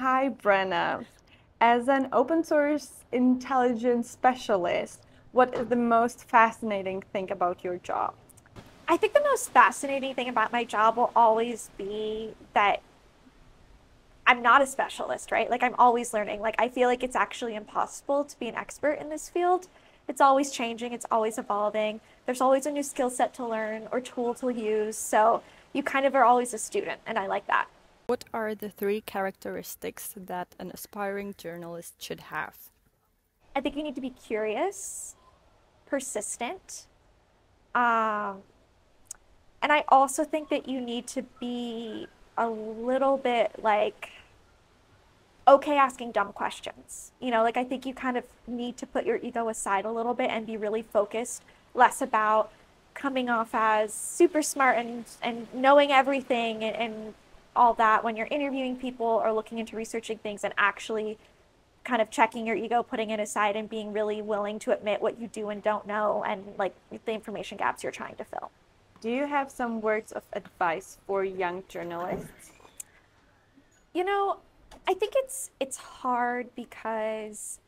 Hi, Brenna. As an open source intelligence specialist, what is the most fascinating thing about your job? I think the most fascinating thing about my job will always be that I'm not a specialist, right? Like I'm always learning. Like I feel like it's actually impossible to be an expert in this field. It's always changing, it's always evolving. There's always a new skill set to learn or tool to use. So you kind of are always a student, and I like that. What are the three characteristics that an aspiring journalist should have? I think you need to be curious, persistent, um, and I also think that you need to be a little bit like okay asking dumb questions. Like I think you kind of need to put your ego aside a little bit and be really focused, less about coming off as super smart and knowing everything and all that when you're interviewing people or looking into researching things and actually kind of checking your ego, putting it aside and being really willing to admit what you do and don't know and like the information gaps you're trying to fill. Do you have some words of advice for young journalists? You know, I think it's hard because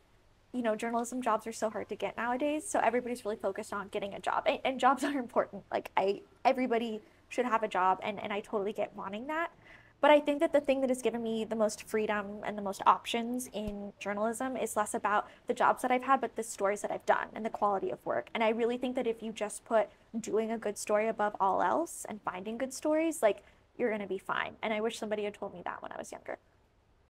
journalism jobs are so hard to get nowadays. So everybody's really focused on getting a job. And jobs are important. Like everybody should have a job and I totally get wanting that. But I think that the thing that has given me the most freedom and the most options in journalism is less about the jobs that I've had, but the stories that I've done and the quality of work. And I really think that if you just put doing a good story above all else and finding good stories, like you're going to be fine. And I wish somebody had told me that when I was younger.